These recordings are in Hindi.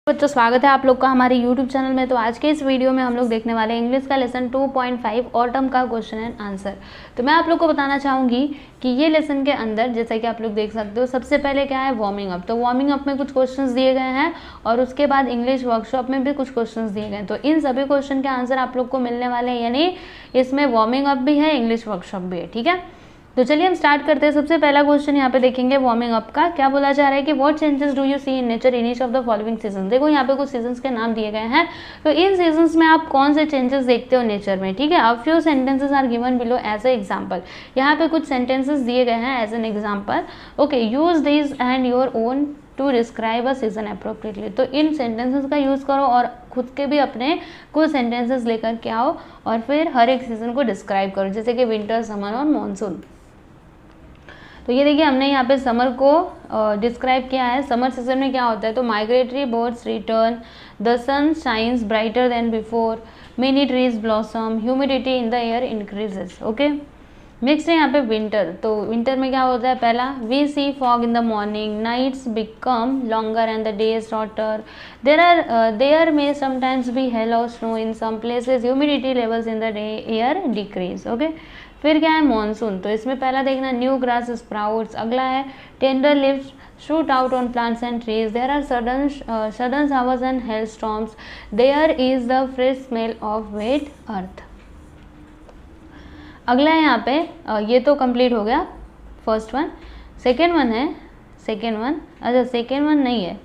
बच्चों स्वागत है आप लोग का हमारे YouTube चैनल में। तो आज के इस वीडियो में हम लोग देखने वाले हैं इंग्लिश का लेसन 2.5 ऑटम का क्वेश्चन एंड आंसर। तो मैं आप लोग को बताना चाहूँगी कि ये लेसन के अंदर जैसा कि आप लोग देख सकते हो सबसे पहले क्या है वार्मिंग अप। तो वार्मिंग अप में कुछ क्वेश्चंस दिए गए हैं और उसके बाद इंग्लिश वर्कशॉप में भी कुछ क्वेश्चंस दिए गए हैं। तो इन सभी क्वेश्चन के आंसर आप लोग को मिलने वाले हैं, यानी इसमें वार्मिंग अप भी है, इंग्लिश वर्कशॉप भी है। ठीक है, तो चलिए हम स्टार्ट करते हैं। सबसे पहला क्वेश्चन यहाँ पे देखेंगे वार्मिंग अप का। क्या बोला जा रहा है कि what changes do you see in nature in each of the following season. देखो यहाँ पे कुछ सीजन्स के नाम दिए गए हैं, तो इन सीजन्स में आप कौन से चेंजेस देखते हो नेचर में। ठीक है, a few sentences are given below as a example. यहाँ पे कुछ सेंटेंसेस दिए गए हैं as an example. Okay, use this and your own to describe a season appropriately. तो इन सेंटेंसेस का यूज़ करो और खुद के भी अपने कुछ सेंटेंसेस लेकर के आओ और फिर हर एक सीजन को डिस्क्राइब करो, जैसे कि विंटर, समर और मानसून। तो ये देखिए हमने यहाँ पे समर को डिस्क्राइब किया है। समर सीजन में क्या होता है, तो migratory birds return, the sun shines brighter than before, many trees blossom, humidity in the air increases. Okay, next है यहाँ पे विंटर। तो विंटर में क्या होता है, पहला we see fog in the morning, nights become longer and the days shorter, there may sometimes be hail or snow in some places, humidity levels in the air decrease. Okay, फिर क्या है मानसून। तो इसमें पहला देखना न्यू ग्रास स्प्राउट्स। अगला है tender leaves shoot out on plants and trees, there are sudden showers and hail storms, there is the fresh smell of wet earth. अगला है यहाँ पे ये तो कंप्लीट हो गया फर्स्ट वन। सेकेंड वन अच्छा सेकेंड वन नहीं है,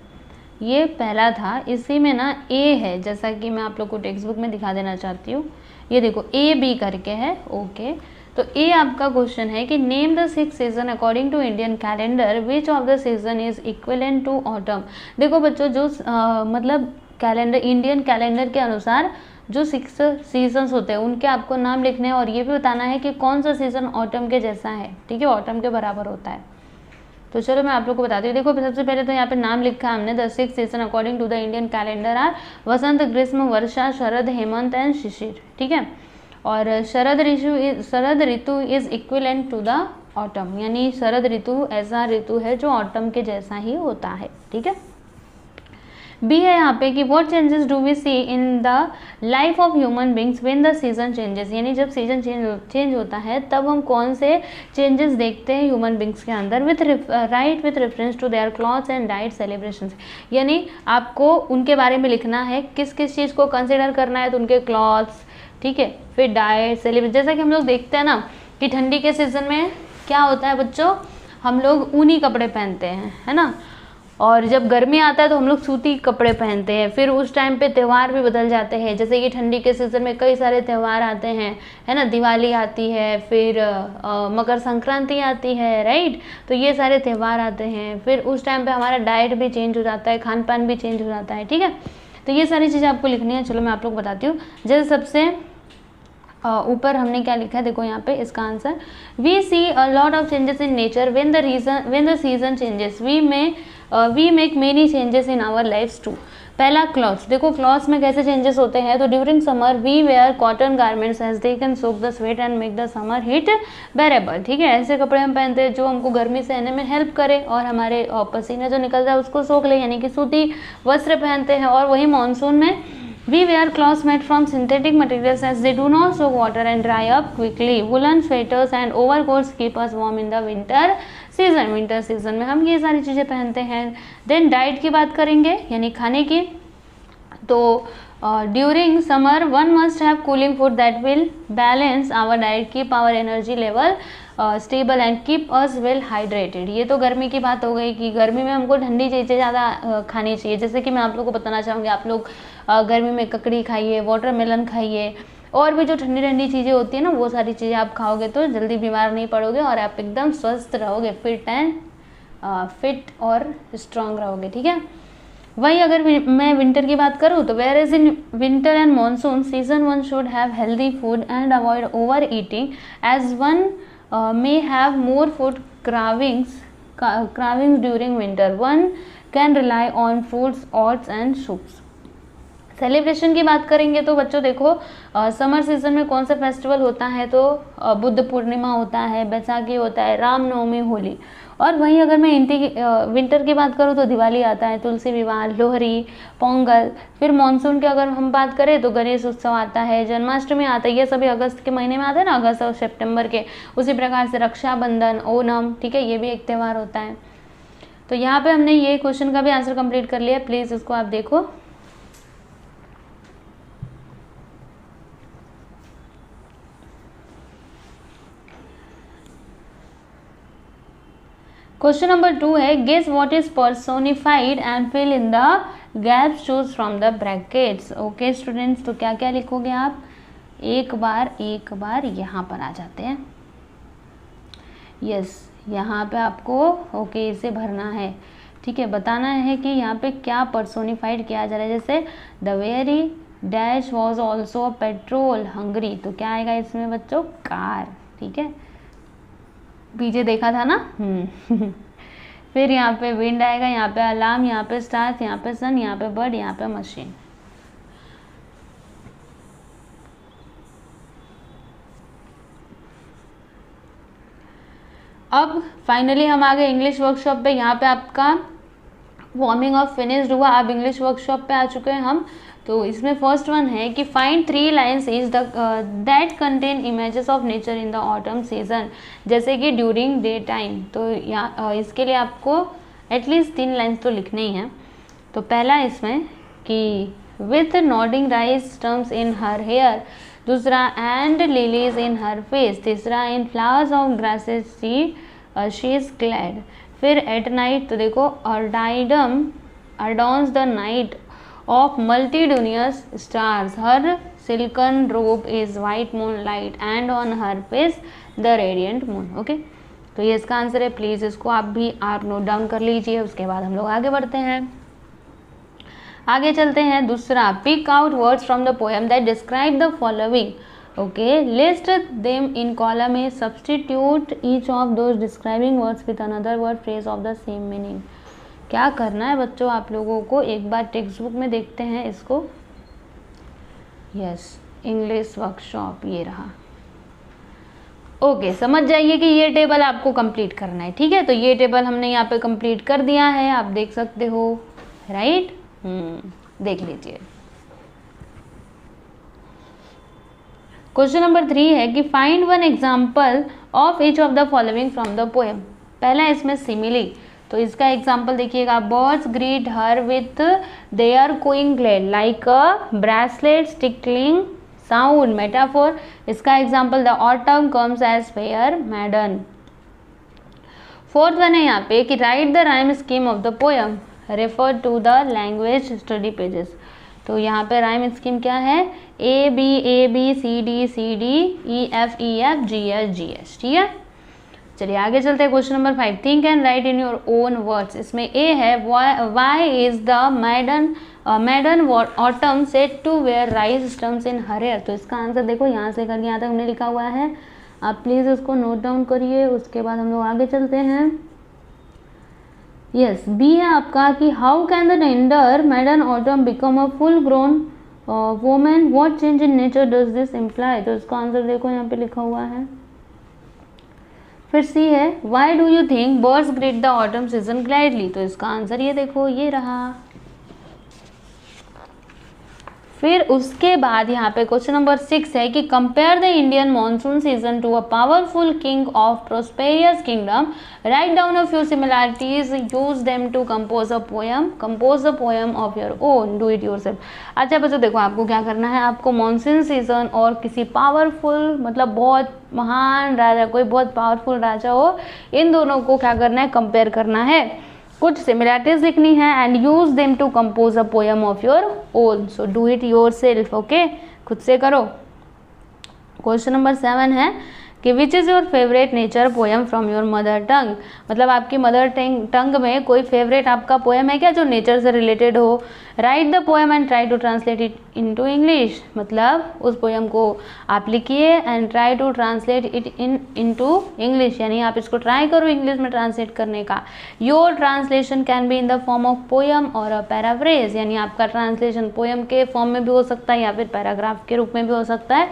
ये पहला था। इसी में ना ए है, जैसा कि मैं आप लोग को टेक्स्ट बुक में दिखा देना चाहती हूँ। ये देखो ए बी करके है। ओके, तो ए आपका क्वेश्चन है कि name the 6 season according to Indian calendar, which of the season is equivalent to autumn. देखो बच्चों, जो मतलब कैलेंडर, इंडियन कैलेंडर के अनुसार जो 6 सीजन्स होते हैं उनके आपको नाम लिखने हैं और ये भी बताना है कि कौन सा सीजन ऑटम के जैसा है। ठीक है, ऑटम के बराबर होता है। तो चलो मैं आप लोग को बताती हूँ। देखो सबसे पहले तो यहाँ पे नाम लिखा है हमने, the 6 season according to the Indian calendar are Vasant, Grishma, Varsha, Sharad, Hemant and Shishir. ठीक है, और Sharad Ritu is equivalent to the autumn, यानी शरद ऋतु ऐसा ऋतु है जो ऑटम के जैसा ही होता है। ठीक है, बी है यहाँ पे कि what changes do we see in the life of human beings when the season changes, यानी जब सीजन चेंज होता है तब हम कौन से चेंजेस देखते हैं ह्यूमन बींग्स के अंदर। With reference to their clothes and diet celebrations, यानी आपको उनके बारे में लिखना है, किस किस चीज़ को कंसिडर करना है, तो उनके क्लॉथ्स, ठीक है, फिर डाइट सेलिब्रेशन। जैसा कि हम लोग देखते हैं ना कि ठंडी के सीज़न में क्या होता है बच्चों, हम लोग ऊनी कपड़े पहनते हैं, है ना, और जब गर्मी आता है तो हम लोग सूती कपड़े पहनते हैं। फिर उस टाइम पे त्यौहार भी बदल जाते हैं, जैसे कि ठंडी के सीज़न में कई सारे त्यौहार आते हैं, है ना, दिवाली आती है, फिर मकर संक्रांति आती है, राइट। तो ये सारे त्यौहार आते हैं, फिर उस टाइम पे हमारा डाइट भी चेंज हो जाता है, खान पान भी चेंज हो जाता है। ठीक है, तो ये सारी चीज़ें आपको लिखनी है। चलो मैं आप लोग बताती हूँ। जैसे सबसे ऊपर हमने क्या लिखा है, देखो यहाँ पे इसका answer, we see a lot of changes in nature when the season changes, we make many changes in our lives too. पहला क्लॉथ्स, देखो क्लॉथ्स में कैसे चेंजेस होते हैं, तो during summer we wear cotton garments as they can soak the sweat and make the summer heat bearable. ठीक है, ऐसे कपड़े हम पहनते हैं जो हमको गर्मी सहने में हेल्प करे और हमारे पसीने जो निकलता है उसको सोख ले, यानी कि सूती वस्त्र पहनते हैं। और वही मानसून में we wear clothes made from synthetic materials as they do not soak water and dry up quickly. Woolen sweaters and overcoats keep us warm in the winter season. Winter season में हम ये सारी चीज़ें पहनते हैं। देन डाइट की बात करेंगे, यानी खाने की। तो during summer one must have cooling food that will balance our diet, keep our energy level stable and keep us well hydrated. ये तो गर्मी की बात हो गई कि गर्मी में हमको ठंडी चीज़ें ज़्यादा खानी चाहिए। जैसे कि मैं आप लोग को बताना चाहूँगी, आप लोग गर्मी में ककड़ी खाइए, वाटरमेलन खाइए, और भी जो ठंडी ठंडी चीज़ें होती है ना, वो सारी चीज़ें आप खाओगे तो जल्दी बीमार नहीं पड़ोगे और आप एकदम स्वस्थ रहोगे, फिट और स्ट्रांग रहोगे। ठीक है, वही अगर मैं विंटर की बात करूँ तो whereas in winter and monsoon season one should have healthy food and avoid over eating as one may have more food cravings during winter. One can rely on fruits, oats and soups. Celebration की बात करेंगे तो बच्चों देखो समर सीजन में कौन सा फेस्टिवल होता है, तो बुद्ध पूर्णिमा होता है, बैसाखी होता है, रामनवमी, होली। और वहीं अगर मैं विंटर की बात करूँ तो दिवाली आता है, तुलसी विवाह, लोहरी, पोंगल। फिर मानसून की अगर हम बात करें तो गणेश उत्सव आता है, जन्माष्टमी आता है, ये सभी अगस्त के महीने में आता है ना, अगस्त और सितंबर के। उसी प्रकार से रक्षाबंधन, ओणम, ठीक है, ये भी एक त्यौहार होता है। तो यहाँ पे हमने ये क्वेश्चन का भी आंसर कंप्लीट कर लिया, प्लीज़ इसको आप देखो। क्वेश्चन नंबर 2 है, guess what is personified and fill in the gaps, choose from the brackets. Okay students, तो क्या क्या लिखोगे आप, एक बार यहाँ पर आ जाते हैं। यस, यहाँ पे आपको ओके इसे भरना है, ठीक है, बताना है कि यहाँ पे क्या पर्सोनिफाइड किया जा रहा है। जैसे the very dash was also petrol hungry, तो क्या आएगा इसमें बच्चों, कार, ठीक है, पीछे देखा था ना। फिर यहाँ पे विंड आएगा, यहाँ पे अलार्म, यहाँ पे स्टार्स, यहाँ पे सन, यहाँ पे बर्ड, यहाँ पे मशीन। अब फाइनली हम आ गए इंग्लिश वर्कशॉप पे। यहाँ पे आपका वार्मिंग अप फिनिश्ड हुआ, अब इंग्लिश वर्कशॉप पे आ चुके हैं हम। तो इसमें फर्स्ट वन है कि find 3 lines is the that contain images of nature in the autumn season, जैसे कि ड्यूरिंग डे टाइम। तो यहाँ इसके लिए आपको एटलीस्ट 3 लाइन्स तो लिखने ही हैं। तो पहला इसमें कि with nodding rice stems in her hair, दूसरा and lilies in her face, तीसरा in flowers of grasses she is glad. फिर एट नाइट, तो देखो अर्डाइडम adorns the night of multitudinous stars, her silken robe is white moonlight and on her face the radiant moon। Okay, तो ये इसका आंसर है, प्लीज़ इसको आप नोट डाउन कर लीजिए। उसके बाद हम लोग आगे बढ़ते हैं, आगे चलते हैं। दूसरा, pick out words from the poem that describe the following. Okay, list them in column A, substitute each of those describing words with another word phrase of the same meaning. क्या करना है बच्चों आप लोगों को, एक बार टेक्स्ट बुक में देखते हैं इसको। यस, इंग्लिश वर्कशॉप ये रहा। ओके, समझ जाइए कि ये टेबल आपको कंप्लीट करना है, ठीक है। तो ये टेबल हमने यहाँ पे कंप्लीट कर दिया है, आप देख सकते हो, राइट। देख लीजिए। क्वेश्चन नंबर 3 है कि find one example of each of the following from the poem. पहला इसमें सिमिली, तो इसका एग्जाम्पल देखिएगा, birds greet her with their cooing glad like a bracelet stickling sound. Metaphor, इसका example the autumn comes as fair maiden. Fourth one है यहाँ पे कि write the rhyme scheme of the poem, refer to the language study pages. तो यहाँ पे राइम स्कीम क्या है, A B C D E F G H, ठीक है। चलिए आगे चलते हैं। Question number 5, think and write in your own words. इसमें ए है, why is the maiden autumn said to wear rice stems in her hair. तो इसका आंसर देखो, यहाँ से करके यहाँ तक हमने लिखा हुआ है, आप प्लीज़ इसको नोट डाउन करिए। उसके बाद हम लोग आगे चलते हैं। यस, बी है आपका कि how can the tender मैडन autumn become a full grown women, what change in nature does this imply. तो इसका आंसर देखो यहाँ पे लिखा हुआ है। फिर सी है, why do you think birds greet the autumn season gladly. तो इसका आंसर ये देखो, ये रहा। फिर उसके बाद यहाँ पे क्वेश्चन नंबर 6 है कि compare the Indian monsoon season to a powerful king of prosperous kingdom, write down a few similarities, use them to compose a poem of your own, do it yourself. अच्छा बच्चों देखो, आपको क्या करना है, आपको मॉनसून सीजन और किसी पावरफुल, मतलब बहुत महान राजा, कोई बहुत पावरफुल राजा हो, इन दोनों को क्या करना है, कंपेयर करना है, कुछ सिमिलैरिटीज लिखनी है, and use them to compose a poem of your own. So do it yourself. Okay, खुद से करो। क्वेश्चन नंबर 7 है कि which is your favourite nature poem from your mother tongue, मतलब आपकी मदर टंग में कोई फेवरेट आपका पोएम है क्या जो नेचर से रिलेटेड हो। Write the poem and try to translate it into English, मतलब उस पोएम को आप लिखिए and try to translate it into English, यानी आप इसको ट्राई करो इंग्लिश में ट्रांसलेट करने का। Your translation can be in the form of poem और अ पैराफ्रेज, यानी आपका ट्रांसलेशन पोएम के फॉर्म में भी हो सकता है या फिर पैराग्राफ के रूप में भी हो सकता है,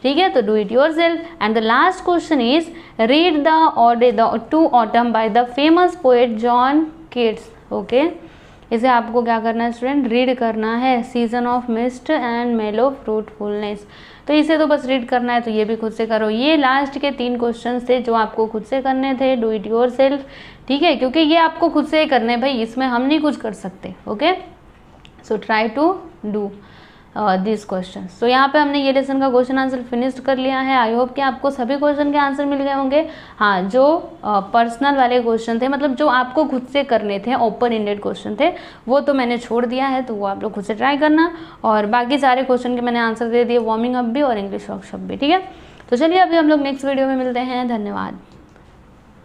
ठीक है। तो do it yourself. And the last question is read the two autumn by the famous poet John Keats. Okay, इसे आपको क्या करना है स्टूडेंट, रीड करना है, सीजन ऑफ मिस्ट एंड मेलो फ्रूटफुलनेस। तो इसे तो बस रीड करना है, तो ये भी खुद से करो। ये लास्ट के 3 क्वेश्चन थे जो आपको खुद से करने थे, डू इट योरसेल्फ, ठीक है, क्योंकि ये आपको खुद से ही करने भाई, इसमें हम नहीं कुछ कर सकते। Okay, so try to do this question. So यहाँ पे हमने ये लेसन का क्वेश्चन आंसर फिनिश्ड कर लिया है। आई होप कि आपको सभी क्वेश्चन के आंसर मिल गए होंगे। हाँ, जो पर्सनल वाले क्वेश्चन थे, मतलब जो आपको खुद से करने थे, ओपन एंडेड क्वेश्चन थे, वो तो मैंने छोड़ दिया है, तो वो आप लोग खुद से ट्राई करना। और बाकी सारे क्वेश्चन के मैंने आंसर दे दिए, वार्मिंग अप भी और इंग्लिश वर्कशॉप भी, ठीक है। तो चलिए अभी हम लोग नेक्स्ट वीडियो में मिलते हैं। धन्यवाद।